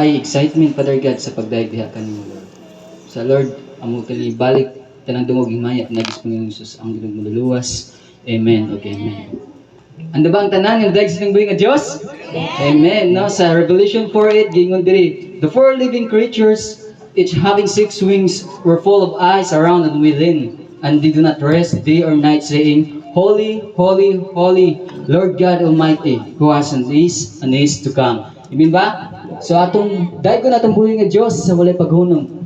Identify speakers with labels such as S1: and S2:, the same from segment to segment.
S1: ay excitement, Father God, sa pagdaig diha kanimo, Lord. Sa Lord, amo kini balik tanang dungog himaya at nagis Panginoon Jesus ang ginug maduluwas. Amen. Okay, amen. Anda ba ang tanan nga dahil sa buhay nga Diyos? Amen. No, sa Revelation 4:8 gingon diri, the four living creatures, each having six wings, were full of eyes around and within, and they do not rest day or night, saying, Holy, holy, holy, Lord God Almighty, who has and is to come. Amen ba? So atong dahil ko na atong buhay nga Diyos sa walay paghunong.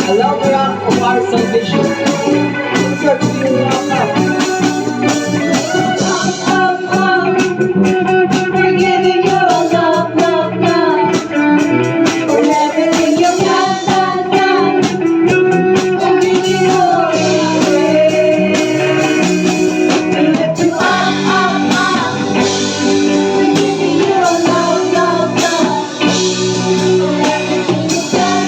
S1: Allow the rock of our salvation. Insert you up. We're giving you a love, love, love. For everything you've done. We're giving you all the praise. We lift you up. We're giving you a love, love, love. For everything you've done.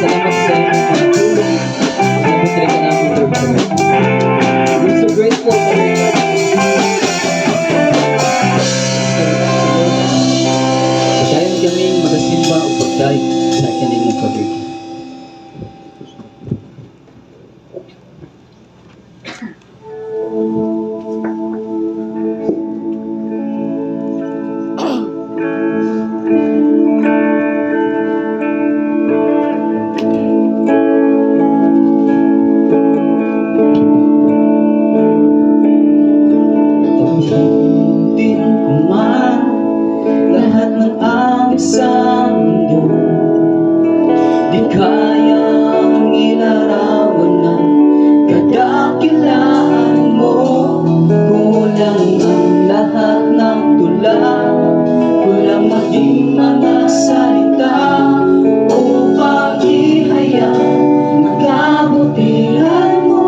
S1: salamat sa iyong mga tulong. Salamat rin ka namin, Lord, sa Lord. We're so grateful sa Lord. Pagdayon kaming magasimba o pagdayo sa kanimong Father. Lahat ng aming sa mundo di kayang ilarawan ng kadakilaan mo. Kulang ang lahat ng tula, kulang maging mga salita upang ihayag ang kabutihan mo.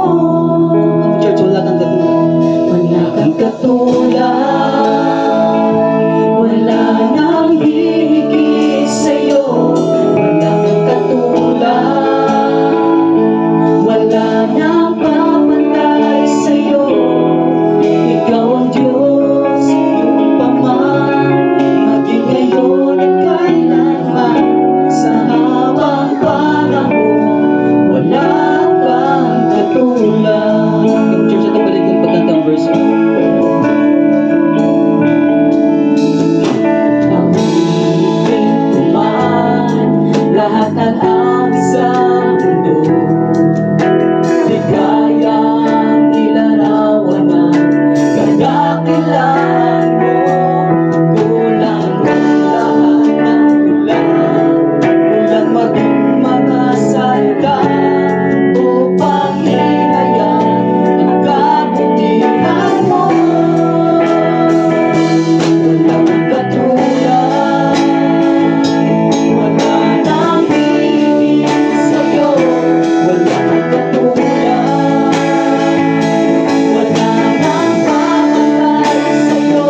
S1: Ang church, wala kang katulad. Wala kang katulad. Wala nang hihigit sa'yo, wala kang katulad. Wala nang papantay sa'yo. Ikaw ang Diyos, yung paman, maging ngayon at kailanman. Sa habang panahon, wala kang katulad. Yung church, ito balik kong pagkantang verse 1. Lahat ng ang sa mundo di kayang ilarawan ng kadakilaan mo. Kulang ang lahat ng ulan, kulang maging mga salita upang ihayag ang kabutihan mo. Wala kang katulad. Wala nang hihigit sa'yo, wala kang katulad. Wala nang papantay sa'yo.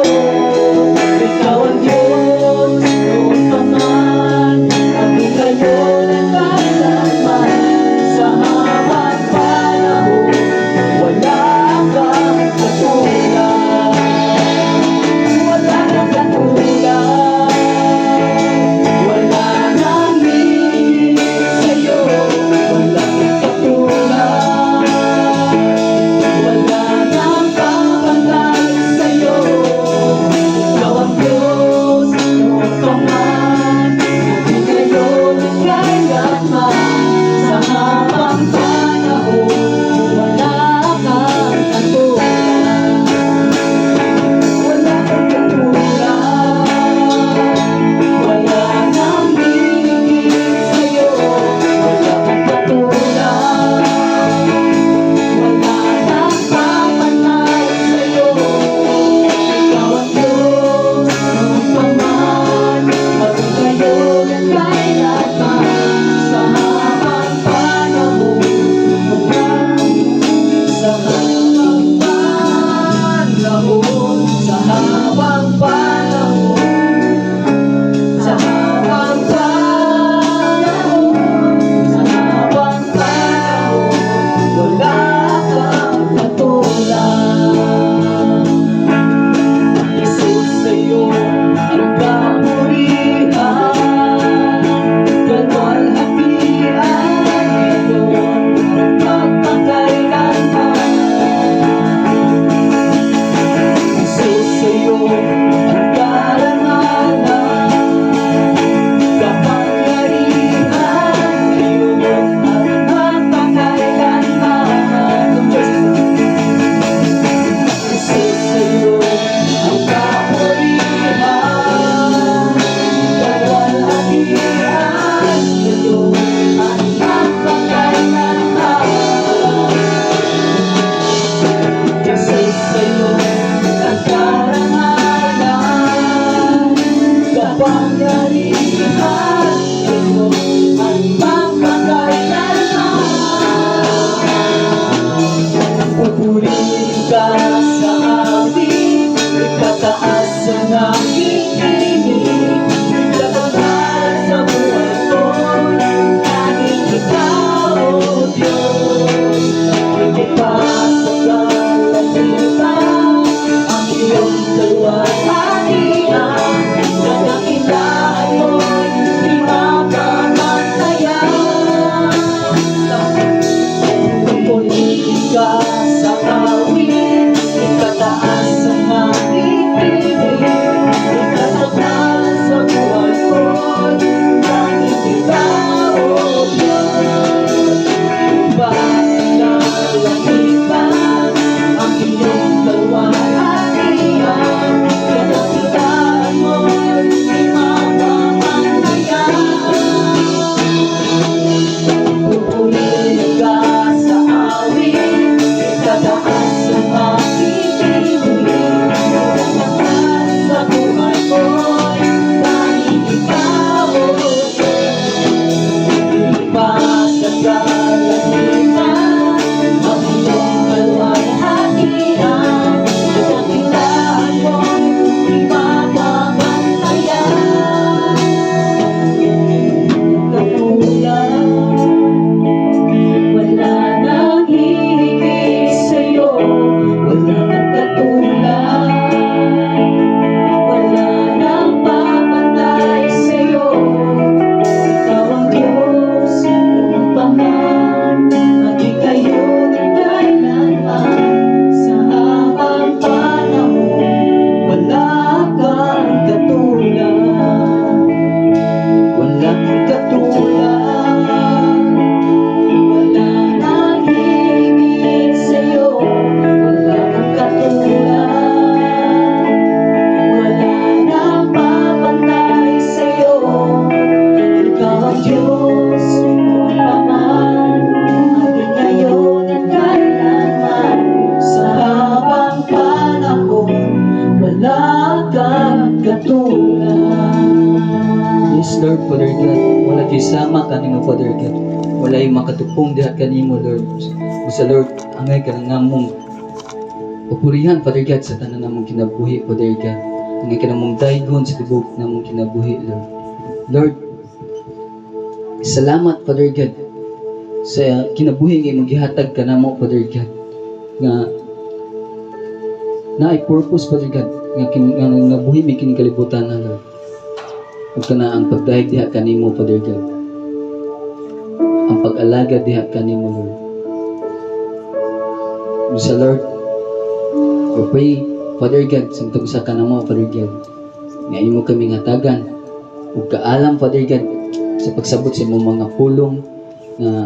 S1: Ikaw ang Diyos, noon pa man, maging ngayon at kailanman. Sa habang panahon, wala kang katulad. Wala kang katulad. Wala nang hihigit sa'yo, wala kang katulad. Wala nang papantay sa'yo. Ikaw ang Diyos, noon pa man, maging ngayon at kailanman. Sa habang panahon, wala kang katulad. Wala kang katulad. Wala nang hihigit sa'yo, wala kang katulad. Wala nang papantay sa'yo. Ikaw ang Diyos, noon pa man, maging ngayon at kailanman. Sa habang panahon, sa habang panahon, sa habang panahon, sa habang panahon, sa habang panahon, wala kang katulad. Jesus, sa'yo ang kapurihan, kalwalhatian ngayon at magpakailanman. Jesus, sa'yo ang karangalan, kapangyarihan ngayon at magpakailanman. Jesus, sa'yo ang kapurihan, kalwalhatian ngayon at magpakailanman. Jesus, sa'yo ang karangalan, kapangyarihan ngayon at magpakailanman. Pupurihin ka sa amin, ikataas ang aking tinig. Ikaw ang ngalan sa buhay ko, tanging Lord, Father God, wala kay sama kanimo, Father God. Wala yung makatupong diha kanimo, Lord. Sa Lord, angay ka na namong papurihan, Father God, sa tanan namong kinabuhi, Father God. Angay ka namong daygon sa tibok namong kinabuhi, Lord. Lord, salamat, Father God, sa kinabuhi nga maghihatag ka namo, Father God, nga na ay purpose, Father God, nga buhi may kinikalibutan na, Lord. Ug kana ang pagdahig diha kanimo, Father God, ang pag-alaga diha kanimo, Lord. Ug sa Lord, we pray, Father God, sa tugsa ka namo, Father God, nga imo kami ngatagan ug kaalam, Father God, sa pagsabot sa imong mga pulong na